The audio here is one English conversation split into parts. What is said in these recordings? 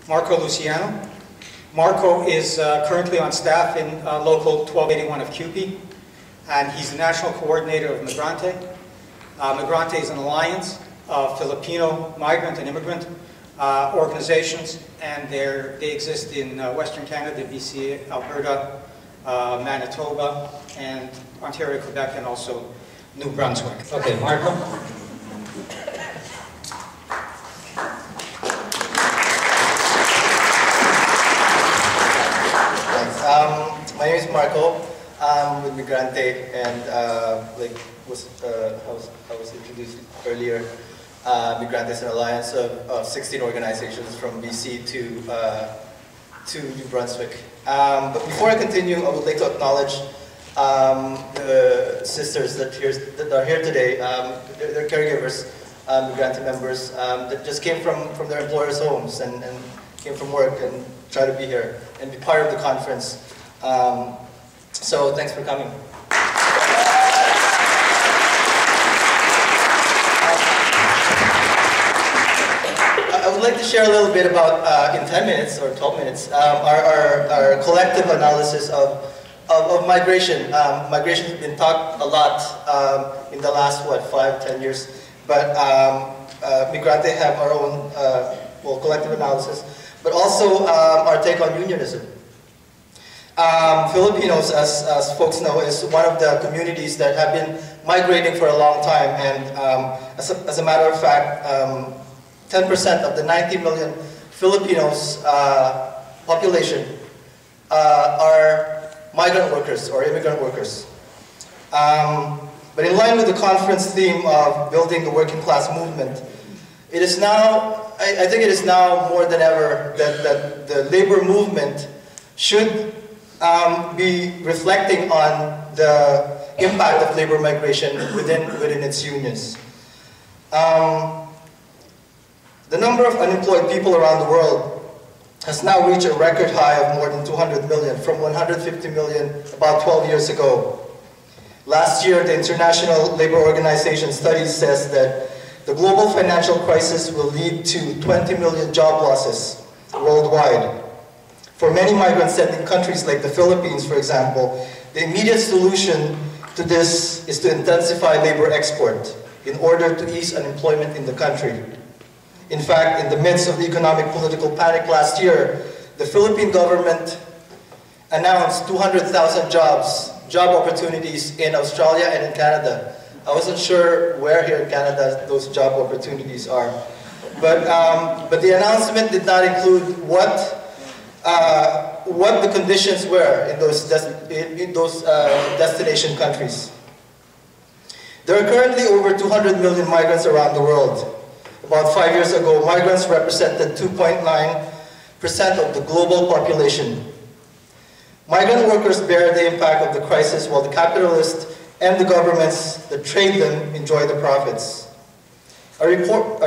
Marco Luciano. Marco is currently on staff in Local 1281 of CUPE, and he's the National Coordinator of Migrante. Migrante is an alliance of Filipino migrant and immigrant organizations, and they exist in Western Canada, BC, Alberta, Manitoba, and Ontario, Quebec, and also New Brunswick. Okay, Marco. My name is Marco. I'm with Migrante, and like I was introduced earlier, Migrante is an alliance of 16 organizations from BC to New Brunswick. But before I continue, I would like to acknowledge the sisters that are here today. They're caregivers, Migrante members that just came from their employers' homes and came from work and try to be here and be part of the conference. So thanks for coming. I would like to share a little bit about, in 10 minutes or 12 minutes, our collective analysis of migration. Migration has been talked a lot in the last, 5-10 years, but Migrante have our own collective analysis, but also our take on unionism. Filipinos, as folks know, is one of the communities that have been migrating for a long time, and as a matter of fact, 10% of the 90 million Filipinos population are migrant workers or immigrant workers. But in line with the conference theme of building the working class movement, it is now, I think it is now more than ever that the labor movement should be reflecting on the impact of labor migration within its unions. The number of unemployed people around the world has now reached a record high of more than 200 million, from 150 million about 12 years ago. Last year, the International Labor Organization study says that the global financial crisis will lead to 20 million job losses worldwide. For many migrant-sending countries like the Philippines, for example, the immediate solution to this is to intensify labor export in order to ease unemployment in the country. In fact, in the midst of the economic political panic last year, the Philippine government announced 200,000 job opportunities in Australia and in Canada. I wasn't sure where here in Canada those job opportunities are. But the announcement did not include what the conditions were in those destination countries. There are currently over 200 million migrants around the world. About 5 years ago, migrants represented 2.9% of the global population. Migrant workers bear the impact of the crisis, while the capitalists and the governments that trade them enjoy the profits. A report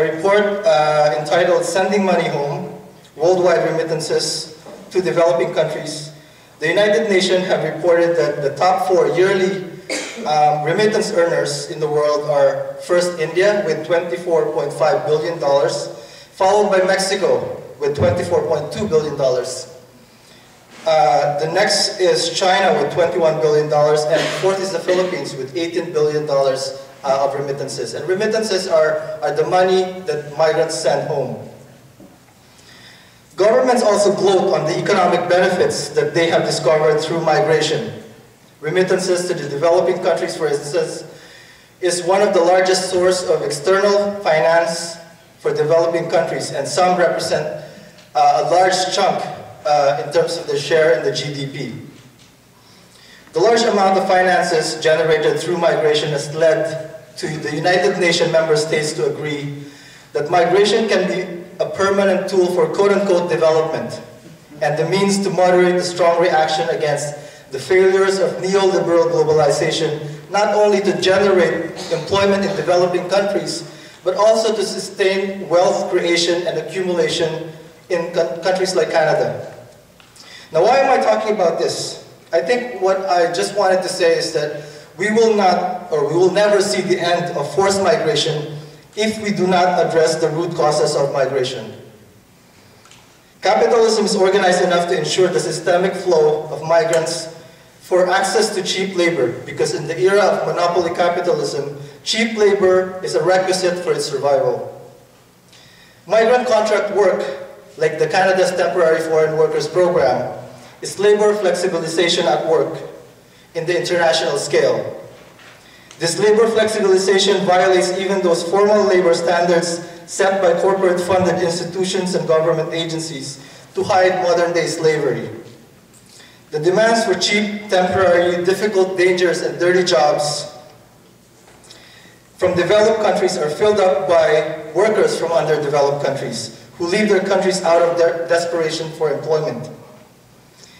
entitled "Sending Money Home: Worldwide Remittances to Developing Countries," the United Nations have reported that the top 4 yearly remittance earners in the world are first India with $24.5 billion, followed by Mexico with $24.2 billion. The next is China with $21 billion, and fourth is the Philippines with $18 billion of remittances. And remittances are the money that migrants send home. Governments also gloat on the economic benefits that they have discovered through migration. Remittances to the developing countries, for instance, is one of the largest sources of external finance for developing countries, and some represent a large chunk in terms of the share in the GDP. The large amount of finances generated through migration has led to the United Nations member states to agree that migration can be a permanent tool for quote-unquote development and the means to moderate the strong reaction against the failures of neoliberal globalization, not only to generate employment in developing countries, but also to sustain wealth creation and accumulation in countries like Canada. Now, why am I talking about this? I think what I just wanted to say is that we will not, or we will never see the end of forced migration if we do not address the root causes of migration. Capitalism is organized enough to ensure the systemic flow of migrants for access to cheap labor, because in the era of monopoly capitalism, cheap labor is a requisite for its survival. Migrant contract work, like the Canada's Temporary Foreign Workers Program, is labor flexibilization at work in the international scale. This labor flexibilization violates even those formal labor standards set by corporate-funded institutions and government agencies to hide modern-day slavery. The demands for cheap, temporary, difficult, dangerous, and dirty jobs from developed countries are filled up by workers from underdeveloped countries who leave their countries out of their desperation for employment.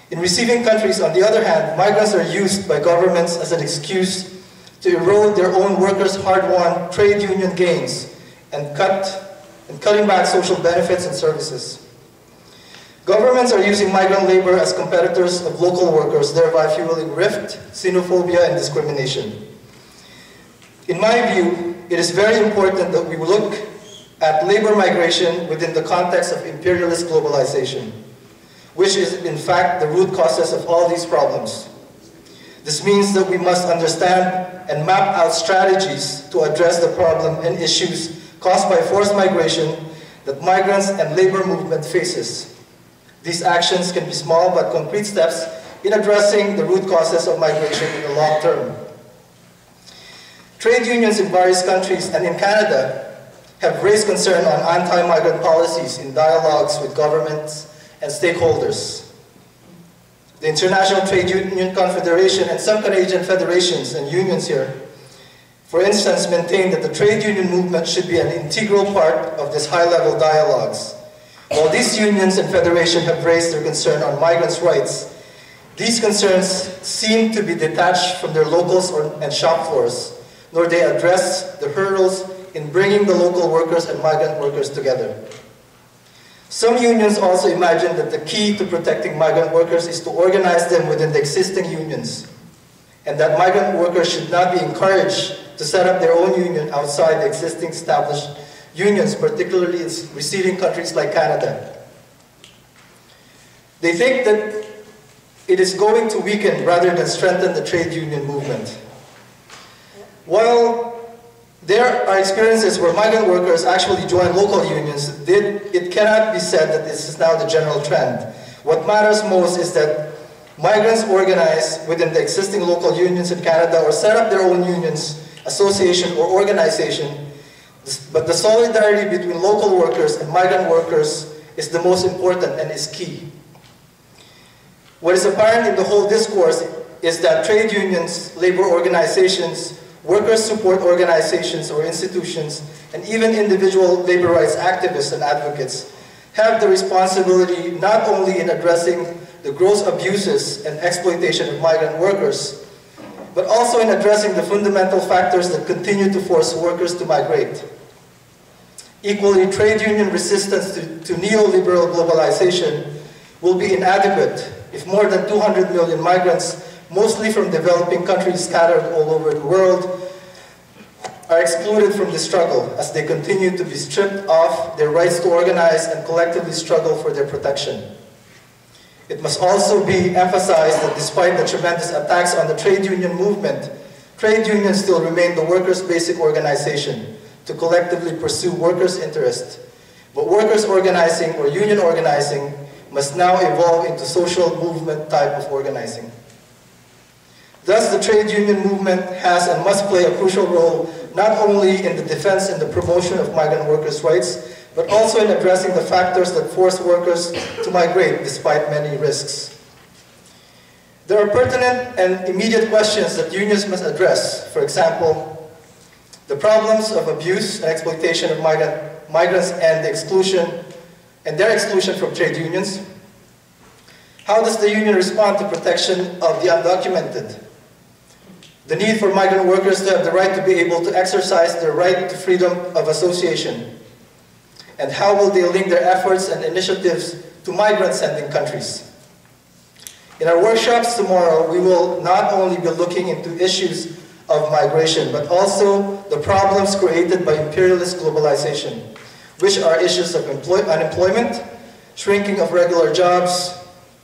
In receiving countries, on the other hand, migrants are used by governments as an excuse to erode their own workers' hard-won trade union gains and cutting back social benefits and services. Governments are using migrant labor as competitors of local workers, thereby fueling rift, xenophobia, and discrimination. In my view, it is very important that we look at labor migration within the context of imperialist globalization, which is in fact the root causes of all these problems. This means that we must understand and map out strategies to address the problem and issues caused by forced migration that migrants and labor movement faces. These actions can be small but concrete steps in addressing the root causes of migration in the long term. Trade unions in various countries and in Canada have raised concern on anti-migrant policies in dialogues with governments and stakeholders. The International Trade Union Confederation and some Canadian federations and unions here, for instance, maintain that the trade union movement should be an integral part of this high-level dialogues. While these unions and federations have raised their concern on migrants' rights, these concerns seem to be detached from their locals and shop floors, nor they address the hurdles in bringing the local workers and migrant workers together. Some unions also imagine that the key to protecting migrant workers is to organize them within the existing unions, and that migrant workers should not be encouraged to set up their own union outside the existing established unions, particularly in receiving countries like Canada. They think that it is going to weaken rather than strengthen the trade union movement. While there are experiences where migrant workers actually join local unions, it cannot be said that this is now the general trend. What matters most is that migrants organize within the existing local unions in Canada or set up their own unions, association, or organization. But the solidarity between local workers and migrant workers is the most important and is key. What is apparent in the whole discourse is that trade unions, labor organizations, workers' support organizations or institutions, and even individual labor rights activists and advocates have the responsibility not only in addressing the gross abuses and exploitation of migrant workers, but also in addressing the fundamental factors that continue to force workers to migrate. Equally, trade union resistance to neoliberal globalization will be inadequate if more than 200 million migrants, mostly from developing countries scattered all over the world, are excluded from the struggle as they continue to be stripped of their rights to organize and collectively struggle for their protection. It must also be emphasized that despite the tremendous attacks on the trade union movement, trade unions still remain the workers' basic organization to collectively pursue workers' interests. But workers' organizing or union organizing must now evolve into social movement type of organizing. Thus, the trade union movement has and must play a crucial role not only in the defense and the promotion of migrant workers' rights, but also in addressing the factors that force workers to migrate despite many risks. There are pertinent and immediate questions that unions must address. For example, the problems of abuse and exploitation of migrants and their exclusion from trade unions. How does the union respond to protection of the undocumented? The need for migrant workers to have the right to be able to exercise their right to freedom of association. And how will they link their efforts and initiatives to migrant-sending countries? In our workshops tomorrow, we will not only be looking into issues of migration, but also the problems created by imperialist globalization, which are issues of unemployment, shrinking of regular jobs,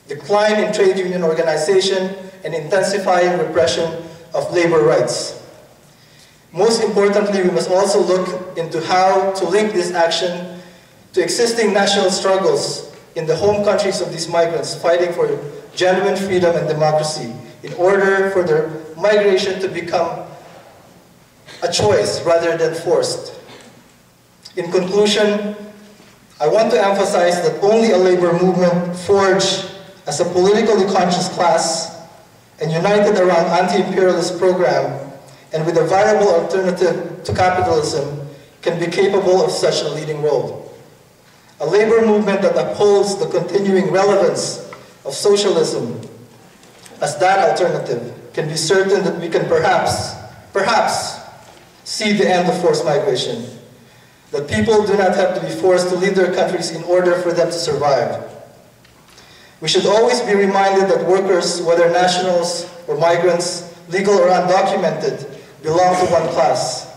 decline in trade union organization, and intensifying repression of labor rights. Most importantly, we must also look into how to link this action to existing national struggles in the home countries of these migrants fighting for genuine freedom and democracy in order for their migration to become a choice rather than forced. In conclusion, I want to emphasize that only a labor movement forged as a politically conscious class and united around anti-imperialist program and with a viable alternative to capitalism can be capable of such a leading role. A labor movement that upholds the continuing relevance of socialism as that alternative can be certain that we can perhaps see the end of forced migration. That people do not have to be forced to leave their countries in order for them to survive. We should always be reminded that workers, whether nationals or migrants, legal or undocumented, belong to one class.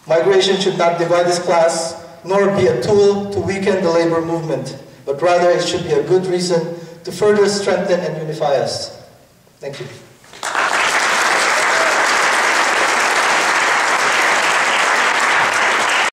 Migration should not divide this class, nor be a tool to weaken the labor movement, but rather it should be a good reason to further strengthen and unify us. Thank you.